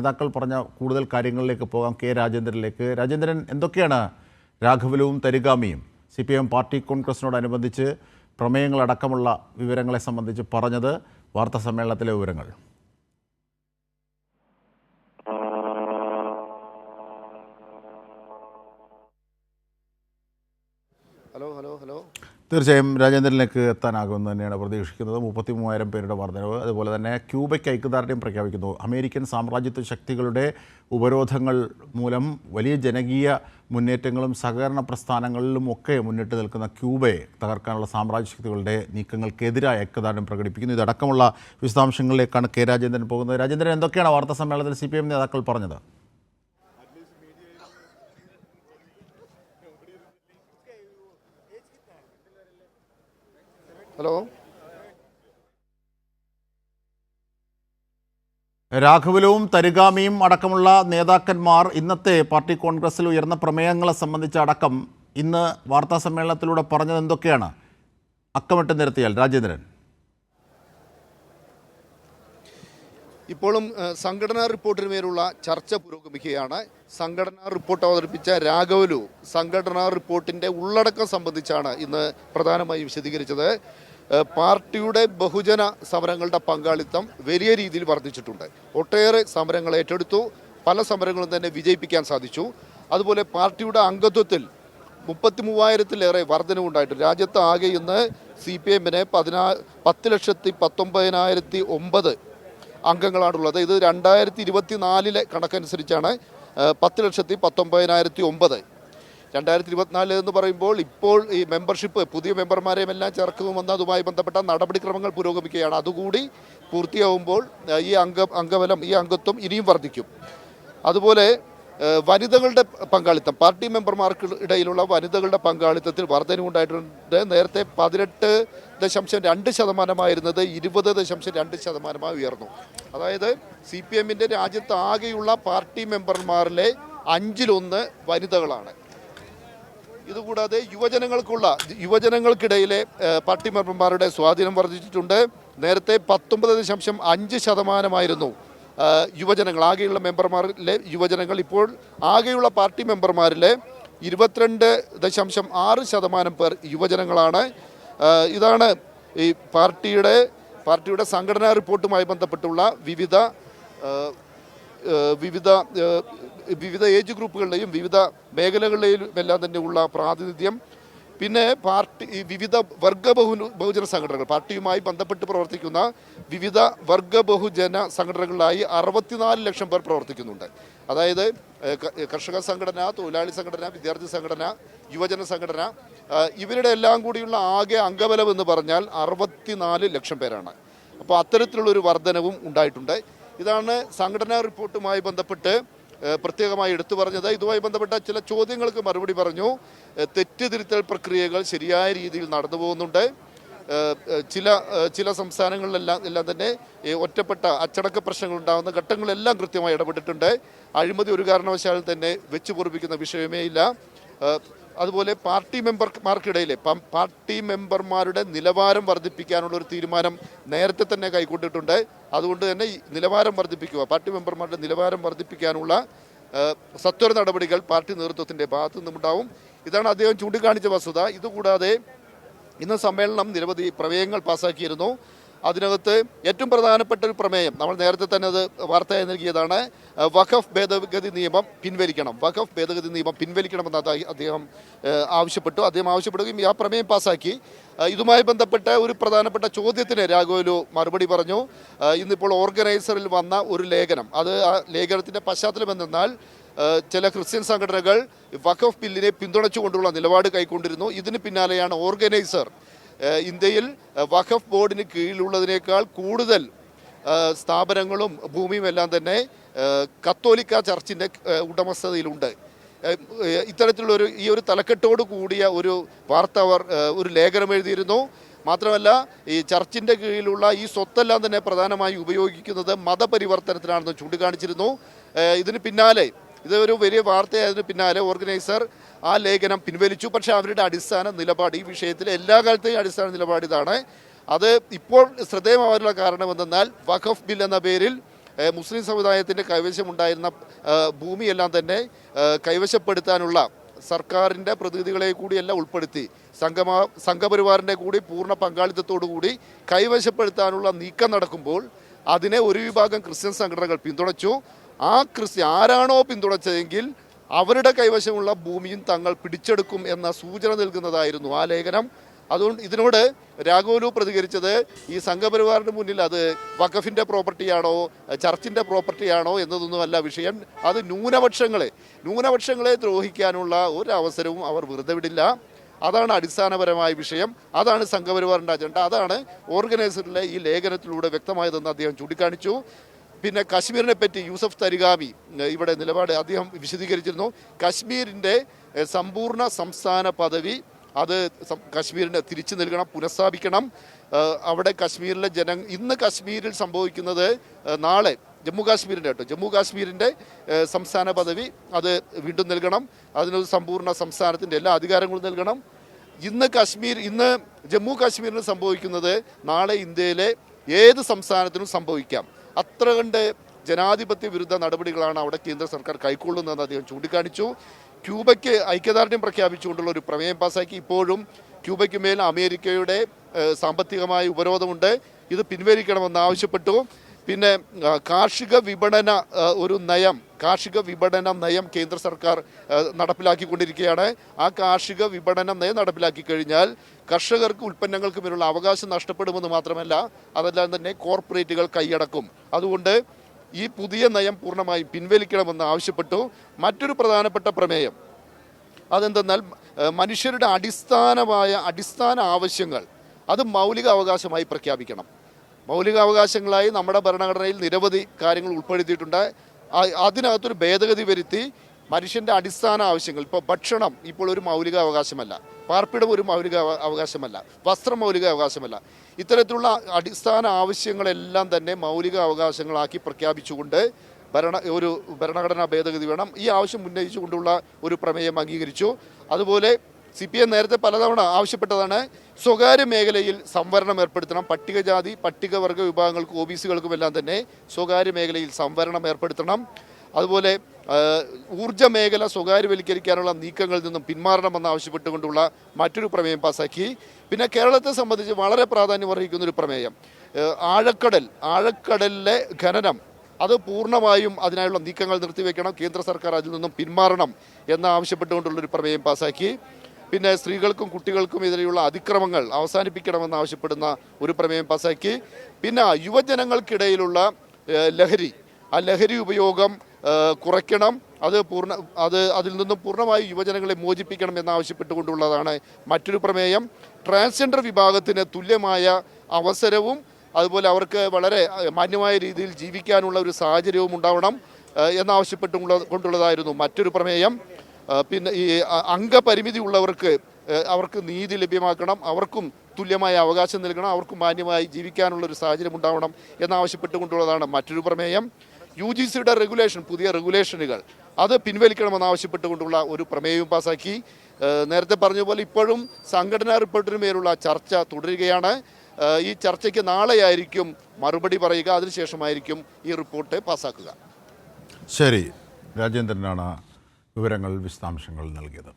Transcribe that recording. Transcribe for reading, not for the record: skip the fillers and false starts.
നേതാക്കൾ പറഞ്ഞ കൂടുതൽ കാര്യങ്ങളിലേക്ക് പോകാം. കെ രാജേന്ദ്രനിലേക്ക്. രാജേന്ദ്രൻ, എന്തൊക്കെയാണ് രാഘവലുവും തരിഗാമിയും CPM പാർട്ടി കോൺഗ്രസിനോടനുബന്ധിച്ച് പ്രമേയങ്ങളടക്കമുള്ള വിവരങ്ങളെ സംബന്ധിച്ച് പറഞ്ഞത്? വാർത്താ സമ്മേളനത്തിലെ വിവരങ്ങൾ. തീർച്ചയായും രാജേന്ദ്രനിലേക്ക് എത്താനാകുമെന്ന് തന്നെയാണ് പ്രതീക്ഷിക്കുന്നത്. 33,000 പേരുടെ വർധനവ്, അതുപോലെ തന്നെ ക്യൂബയ്ക്ക് ഐക്യദാർഢ്യം പ്രഖ്യാപിക്കുന്നു. അമേരിക്കൻ സാമ്രാജ്യത്വ ശക്തികളുടെ ഉപരോധങ്ങൾ മൂലം വലിയ ജനകീയ മുന്നേറ്റങ്ങളും സഹകരണ പ്രസ്ഥാനങ്ങളിലും ഒക്കെ മുന്നിട്ട് നിൽക്കുന്ന ക്യൂബയെ തകർക്കാനുള്ള സാമ്രാജ്യ ശക്തികളുടെ നീക്കങ്ങൾക്കെതിരായ ഐക്യദാർഢ്യം പ്രകടിപ്പിക്കുന്നു. ഇതടക്കമുള്ള വിശദാംശങ്ങളിലേക്കാണ് കെ രാജേന്ദ്രൻ പോകുന്നത്. രാജേന്ദ്രൻ, എന്തൊക്കെയാണ് വാർത്താ സമ്മേളനത്തിൽ CPM നേതാക്കൾ പറഞ്ഞത്? രാഘവലുവും തരിഗാമിയും അടക്കമുള്ള നേതാക്കന്മാർ ഇന്നത്തെ പാർട്ടി കോൺഗ്രസിൽ ഉയർന്ന പ്രമേയങ്ങളെ സംബന്ധിച്ചടക്കം ഇന്ന് വാർത്താ സമ്മേളനത്തിലൂടെ പറഞ്ഞത് എന്തൊക്കെയാണ്? അക്കമിട്ട് നിരത്തിയാൽ രാജേന്ദ്രൻ. ഇപ്പോഴും സംഘടനാ റിപ്പോർട്ടിന് മേലുള്ള ചർച്ച പുരോഗമിക്കുകയാണ്. സംഘടനാ റിപ്പോർട്ട് അവതരിപ്പിച്ച രാഘവലു സംഘടനാ റിപ്പോർട്ടിൻ്റെ ഉള്ളടക്കം സംബന്ധിച്ചാണ് ഇന്ന് പ്രധാനമായും വിശദീകരിച്ചത്. പാർട്ടിയുടെ ബഹുജന സമരങ്ങളുടെ പങ്കാളിത്തം വലിയ രീതിയിൽ വർദ്ധിച്ചിട്ടുണ്ട്. ഒട്ടേറെ സമരങ്ങൾ ഏറ്റെടുത്തു, പല സമരങ്ങളും തന്നെ വിജയിപ്പിക്കാൻ സാധിച്ചു. അതുപോലെ പാർട്ടിയുടെ അംഗത്വത്തിൽ 33,000-ലേറെ വർധനവുണ്ടായിട്ടുണ്ട്. രാജ്യത്ത് ആകെ ഇന്ന് CPM-ന് 10,19,009 അംഗങ്ങളാണുള്ളത്. ഇത് 2024 കണക്കനുസരിച്ചാണ് 10,19,009. 2024 എന്ന് പറയുമ്പോൾ ഇപ്പോൾ ഈ മെമ്പർഷിപ്പ് പുതിയ മെമ്പർമാരെയും എല്ലാം ചേർക്കുമെന്ന് അതുമായി ബന്ധപ്പെട്ട നടപടിക്രമങ്ങൾ പുരോഗമിക്കുകയാണ്. അതുകൂടി പൂർത്തിയാവുമ്പോൾ ഈ അംഗബലം ഈ അംഗത്വം ഇനിയും വർദ്ധിക്കും. അതുപോലെ വനിതകളുടെ പങ്കാളിത്തം, പാർട്ടി മെമ്പർമാർക്ക് ഇടയിലുള്ള വനിതകളുടെ പങ്കാളിത്തത്തിൽ വർധനവുണ്ടായിട്ടുണ്ട്. നേരത്തെ 18.2% 20.2% ഉയർന്നു. അതായത് CPM-ന്റെ രാജ്യത്ത് ആകെയുള്ള പാർട്ടി മെമ്പർമാരിലെ 1/5 വനിതകളാണ്. ഇതുകൂടാതെ യുവജനങ്ങൾക്കിടയിലെ പാർട്ടി മെമ്പർമാരുടെ സ്വാധീനം വർദ്ധിച്ചിട്ടുണ്ട്. നേരത്തെ 19.5% യുവജനങ്ങൾ, ആകെയുള്ള മെമ്പർമാരിലെ യുവജനങ്ങൾ. ഇപ്പോൾ ആകെയുള്ള പാർട്ടി മെമ്പർമാരിലെ 22.6% പേർ യുവജനങ്ങളാണ്. ഇതാണ് ഈ പാർട്ടിയുടെ സംഘടനാ റിപ്പോർട്ടുമായി ബന്ധപ്പെട്ടുള്ള വിവിധ ഏജ് ഗ്രൂപ്പുകളുടെയും വിവിധ മേഖലകളിലെയും എല്ലാം തന്നെയുള്ള പ്രാതിനിധ്യം. പിന്നെ വിവിധ ബഹുജന സംഘടനകൾ, പാർട്ടിയുമായി ബന്ധപ്പെട്ട് പ്രവർത്തിക്കുന്ന വിവിധ ബഹുജന സംഘടനകളിലായി 64 ലക്ഷം പേർ പ്രവർത്തിക്കുന്നുണ്ട്. അതായത് കർഷക സംഘടന, തൊഴിലാളി സംഘടന, വിദ്യാർത്ഥി സംഘടന, യുവജന സംഘടന, ഇവരുടെ എല്ലാം കൂടിയുള്ള ആകെ അംഗബലം എന്ന് പറഞ്ഞാൽ 64 ലക്ഷം പേരാണ്. അപ്പോൾ അത്തരത്തിലുള്ളൊരു വർധനവും ഉണ്ടായിട്ടുണ്ട്. ഇതാണ് സംഘടനാ റിപ്പോർട്ടുമായി ബന്ധപ്പെട്ട് പ്രത്യേകമായി എടുത്തു പറഞ്ഞത്. ഇതുമായി ബന്ധപ്പെട്ട ചില ചോദ്യങ്ങൾക്ക് മറുപടി പറഞ്ഞു. തെറ്റുതിരുത്തൽ പ്രക്രിയകൾ ശരിയായ രീതിയിൽ നടന്നു പോകുന്നുണ്ട്. ചില സംസ്ഥാനങ്ങളിലെല്ലാം തന്നെ ഒറ്റപ്പെട്ട അച്ചടക്ക പ്രശ്നങ്ങൾ ഉണ്ടാകുന്ന ഘട്ടങ്ങളെല്ലാം കൃത്യമായി ഇടപെട്ടിട്ടുണ്ട്. അഴിമതി ഒരു കാരണവശാലും തന്നെ വെച്ചു പൊറിപ്പിക്കുന്ന വിഷയമേ ഇല്ല. അതുപോലെ പാർട്ടി മെമ്പർമാരുടെ നിലവാരം വർദ്ധിപ്പിക്കാനുള്ളൊരു തീരുമാനം നേരത്തെ തന്നെ കൈക്കൊണ്ടിട്ടുണ്ട്. അതുകൊണ്ട് തന്നെ നിലവാരം വർദ്ധിപ്പിക്കുക, പാർട്ടി മെമ്പർമാരുടെ നിലവാരം വർദ്ധിപ്പിക്കാനുള്ള സത്വര നടപടികൾ പാർട്ടി നേതൃത്വത്തിൻ്റെ ഭാഗത്തു നിന്നുണ്ടാവും. ഇതാണ് അദ്ദേഹം ചൂണ്ടിക്കാണിച്ച വസ്തുത. ഇതുകൂടാതെ ഇന്ന് സമ്മേളനം നിരവധി പ്രമേയങ്ങൾ പാസ്സാക്കിയിരുന്നു. അതിനകത്ത് ഏറ്റവും പ്രധാനപ്പെട്ട ഒരു പ്രമേയം, നമ്മൾ നേരത്തെ തന്നെ അത് വാർത്തയായി നൽകിയതാണ്. വഖഫ് ഭേദഗതി നിയമം പിൻവലിക്കണമെന്ന് അദ്ദേഹം ആവശ്യപ്പെടുകയും ആ പ്രമേയം പാസ്സാക്കി. ഇതുമായി ബന്ധപ്പെട്ട ഒരു പ്രധാനപ്പെട്ട ചോദ്യത്തിന് രാഘവലു മറുപടി പറഞ്ഞു. ഇന്നിപ്പോൾ ഓർഗനൈസറിൽ വന്ന ഒരു ലേഖനം, അത് ആ ലേഖനത്തിൻ്റെ പശ്ചാത്തലം എന്തെന്നാൽ ചില ക്രിസ്ത്യൻ സംഘടനകൾ വഖഫ് ബില്ലിനെ പിന്തുണച്ചുകൊണ്ടുള്ള നിലപാട് കൈക്കൊണ്ടിരുന്നു. ഇതിന് പിന്നാലെയാണ് ഓർഗനൈസർ ഇന്ത്യയിൽ വഖഫ് ബോർഡിന് കീഴിലുള്ളതിനേക്കാൾ കൂടുതൽ സ്ഥാപനങ്ങളും ഭൂമിയും എല്ലാം തന്നെ കത്തോലിക്ക ചർച്ചിൻ്റെ ഉടമസ്ഥതയിലുണ്ട്. ഇത്തരത്തിലുള്ളൊരു ഈ ഒരു തലക്കെട്ടോട് കൂടിയ ഒരു വാർത്ത അവർ ഒരു ലേഖനം എഴുതിയിരുന്നു. മാത്രമല്ല ഈ ചർച്ചിൻ്റെ കീഴിലുള്ള ഈ സ്വത്തെല്ലാം തന്നെ പ്രധാനമായി ഉപയോഗിക്കുന്നത് മതപരിവർത്തനത്തിനാണെന്ന് ചൂണ്ടിക്കാണിച്ചിരുന്നു. ഇതിന് പിന്നാലെ ഇതൊരു വലിയ വാർത്തയായതിന് പിന്നാലെ ഓർഗനൈസർ ആ ലേഖനം പിൻവലിച്ചു. പക്ഷേ അവരുടെ അടിസ്ഥാന നിലപാട് ഈ വിഷയത്തിൽ എല്ലാ കാലത്തെയും അടിസ്ഥാന നിലപാട് ഇതാണ്. അത് ഇപ്പോൾ ശ്രദ്ധേയമാവാനുള്ള കാരണം എന്തെന്നാൽ വഖഫ് ബിൽ എന്ന പേരിൽ മുസ്ലിം സമുദായത്തിൻ്റെ കൈവശമുണ്ടായിരുന്ന ഭൂമിയെല്ലാം തന്നെ കൈവശപ്പെടുത്താനുള്ള സർക്കാരിൻ്റെ പ്രതിനിധികളെ കൂടിയെല്ലാം ഉൾപ്പെടുത്തി സംഘപരിവാറിൻ്റെ കൂടി പൂർണ്ണ പങ്കാളിത്തത്തോടു കൂടി കൈവശപ്പെടുത്താനുള്ള നീക്കം നടക്കുമ്പോൾ അതിനെ ഒരു വിഭാഗം ക്രിസ്ത്യൻ സംഘടനകൾ പിന്തുണച്ചു. ആ ആരാണോ പിന്തുണച്ചതെങ്കിൽ അവരുടെ കൈവശമുള്ള ഭൂമിയും തങ്ങൾ പിടിച്ചെടുക്കും എന്ന സൂചന നൽകുന്നതായിരുന്നു ആ ലേഖനം. അതുകൊണ്ട് ഇതിനോട് രാഘവലു പ്രതികരിച്ചത് ഈ സംഘപരിവാറിന് മുന്നിൽ അത് വഖഫിൻ്റെ പ്രോപ്പർട്ടിയാണോ ചർച്ചിൻ്റെ പ്രോപ്പർട്ടിയാണോ എന്നതൊന്നുമല്ല വിഷയം. അത് ന്യൂനപക്ഷങ്ങളെ ദ്രോഹിക്കാനുള്ള ഒരു അവസരവും അവർ വെറുതെ വിടില്ല. അതാണ് അടിസ്ഥാനപരമായ വിഷയം. അതാണ് സംഘപരിവാറിൻ്റെ അജണ്ട. അതാണ് ഓർഗനൈസറിലെ ഈ ലേഖനത്തിലൂടെ വ്യക്തമായതെന്ന് അദ്ദേഹം ചൂണ്ടിക്കാണിച്ചു. പിന്നെ കശ്മീരിനെ പറ്റി യൂസഫ് തരിഗാമി ഇവിടെ നിലപാട് അദ്ദേഹം വിശദീകരിച്ചിരുന്നു. കശ്മീരിൻ്റെ സമ്പൂർണ്ണ സംസ്ഥാന പദവി അത് കശ്മീരിന് തിരിച്ചു നൽകണം, പുനഃസ്ഥാപിക്കണം. അവിടെ കശ്മീരിലെ ഇന്ന് കശ്മീരിൽ സംഭവിക്കുന്നത് നാളെ ജമ്മു കാശ്മീരിൻ്റെ സംസ്ഥാന പദവി അത് വീണ്ടും നൽകണം. അതിനൊരു സമ്പൂർണ്ണ സംസ്ഥാനത്തിൻ്റെ എല്ലാ അധികാരങ്ങളും നൽകണം. ഇന്ന് ജമ്മു കാശ്മീരിന് സംഭവിക്കുന്നത് നാളെ ഇന്ത്യയിലെ ഏത് സംസ്ഥാനത്തിനും സംഭവിക്കാം. അത്ര കണ്ട് ജനാധിപത്യ വിരുദ്ധ നടപടികളാണ് അവിടെ കേന്ദ്ര സർക്കാർ കൈക്കൊള്ളുന്നതെന്ന് അദ്ദേഹം ചൂണ്ടിക്കാണിച്ചു. ക്യൂബയ്ക്ക് ഐക്യദാർഢ്യം പ്രഖ്യാപിച്ചുകൊണ്ടുള്ള ഒരു പ്രമേയം പാസാക്കി. ഇപ്പോഴും ക്യൂബയ്ക്ക് മേൽ അമേരിക്കയുടെ സാമ്പത്തികമായ ഉപരോധമുണ്ട്. ഇത് പിൻവലിക്കണമെന്ന് ആവശ്യപ്പെട്ടു. പിന്നെ കാർഷിക വിപണന നയം കേന്ദ്ര സർക്കാർ നടപ്പിലാക്കിക്കൊണ്ടിരിക്കുകയാണ്. ആ കാർഷിക വിപണന നയം നടപ്പിലാക്കി കഴിഞ്ഞാൽ കർഷകർക്ക് ഉൽപ്പന്നങ്ങൾക്ക് മേലുള്ള അവകാശം നഷ്ടപ്പെടുമെന്ന് മാത്രമല്ല, അതെല്ലാം തന്നെ കോർപ്പറേറ്റുകൾ കൈയടക്കും. അതുകൊണ്ട് ഈ പുതിയ നയം പൂർണ്ണമായും പിൻവലിക്കണമെന്ന് ആവശ്യപ്പെട്ടു. മറ്റൊരു പ്രധാനപ്പെട്ട പ്രമേയം അതെന്തെന്നാൽ മനുഷ്യരുടെ അടിസ്ഥാന ആവശ്യങ്ങൾ അത് മൗലിക അവകാശമായി പ്രഖ്യാപിക്കണം. മൗലികാവകാശങ്ങളായി നമ്മുടെ ഭരണഘടനയിൽ നിരവധി കാര്യങ്ങൾ ഉൾപ്പെടുത്തിയിട്ടുണ്ട്. അതിനകത്തൊരു ഭേദഗതി വരുത്തി മനുഷ്യൻ്റെ അടിസ്ഥാന ആവശ്യങ്ങൾ, ഇപ്പോൾ ഭക്ഷണം ഇപ്പോൾ ഒരു മൗലിക അവകാശമല്ല, പാർപ്പിടം ഒരു മൗലിക അവകാശമല്ല, വസ്ത്രം മൗലിക അവകാശമല്ല. ഇത്തരത്തിലുള്ള അടിസ്ഥാന ആവശ്യങ്ങളെല്ലാം തന്നെ മൗലിക അവകാശങ്ങളാക്കി പ്രഖ്യാപിച്ചുകൊണ്ട് ഒരു ഭരണഘടനാ ഭേദഗതി വേണം. ഈ ആവശ്യം ഉന്നയിച്ചുകൊണ്ടുള്ള ഒരു പ്രമേയം അംഗീകരിച്ചു. അതുപോലെ CPM നേരത്തെ പലതവണ ആവശ്യപ്പെട്ടതാണ് സ്വകാര്യ മേഖലയിൽ സംവരണം ഏർപ്പെടുത്തണം. പട്ടികജാതി പട്ടികവർഗ വിഭാഗങ്ങൾക്കും OBC-കൾക്കും എല്ലാം തന്നെ സ്വകാര്യ മേഖലയിൽ സംവരണം ഏർപ്പെടുത്തണം. അതുപോലെ ഊർജ്ജ മേഖല സ്വകാര്യവൽക്കരിക്കാനുള്ള നീക്കങ്ങളിൽ നിന്നും പിന്മാറണമെന്ന് ആവശ്യപ്പെട്ടുകൊണ്ടുള്ള മറ്റൊരു പ്രമേയം പാസാക്കി. പിന്നെ കേരളത്തെ സംബന്ധിച്ച് വളരെ പ്രാധാന്യം അർഹിക്കുന്നൊരു പ്രമേയം ആഴക്കടലിലെ ഖനനം അത് പൂർണ്ണമായും അതിനായുള്ള നീക്കങ്ങൾ നിർത്തിവെക്കണം, കേന്ദ്ര സർക്കാർ അതിൽ നിന്നും പിന്മാറണം എന്ന് ആവശ്യപ്പെട്ടുകൊണ്ടുള്ളൊരു പ്രമേയം പാസാക്കി. പിന്നെ സ്ത്രീകൾക്കും കുട്ടികൾക്കും എതിരെയുള്ള അതിക്രമങ്ങൾ അവസാനിപ്പിക്കണമെന്ന് ആവശ്യപ്പെടുന്ന ഒരു പ്രമേയം പാസാക്കി. പിന്നെ യുവജനങ്ങൾക്കിടയിലുള്ള ലഹരി ഉപയോഗം കുറയ്ക്കണം, അതിൽ നിന്നും പൂർണ്ണമായി യുവജനങ്ങളെ മോചിപ്പിക്കണം എന്നാവശ്യപ്പെട്ടുകൊണ്ടുള്ളതാണ് മറ്റൊരു പ്രമേയം. ട്രാൻസ്ജെൻഡർ വിഭാഗത്തിന് തുല്യമായ അവസരവും അതുപോലെ അവർക്ക് വളരെ മാന്യമായ രീതിയിൽ ജീവിക്കാനുള്ള ഒരു സാഹചര്യവും ഉണ്ടാവണം എന്നാവശ്യപ്പെട്ടുകൊണ്ടുള്ളതായിരുന്നു മറ്റൊരു പ്രമേയം. പിന്നെ ഈ അംഗപരിമിതി ഉള്ളവർക്ക് അവർക്ക് നീതി ലഭ്യമാക്കണം, അവർക്കും തുല്യമായ അവകാശം നൽകണം, അവർക്കും മാന്യമായി ജീവിക്കാനുള്ളൊരു സാഹചര്യം ഉണ്ടാവണം എന്നാവശ്യപ്പെട്ടുകൊണ്ടുള്ളതാണ് മറ്റൊരു പ്രമേയം. UGCയുടെ പുതിയ റെഗുലേഷനുകൾ അത് പിൻവലിക്കണമെന്നാവശ്യപ്പെട്ടുകൊണ്ടുള്ള ഒരു പ്രമേയവും പാസാക്കി. നേരത്തെ പറഞ്ഞ പോലെ ഇപ്പോഴും സംഘടനാ റിപ്പോർട്ടിന് മേലുള്ള ചർച്ച തുടരുകയാണ്. ഈ ചർച്ചയ്ക്ക് നാളെയായിരിക്കും മറുപടി പറയുക, അതിനുശേഷമായിരിക്കും ഈ റിപ്പോർട്ട് പാസാക്കുക. ശരി, രാജേന്ദ്രനാണ് വിവരങ്ങൾ വിശദാംശങ്ങൾ നൽകിയത്.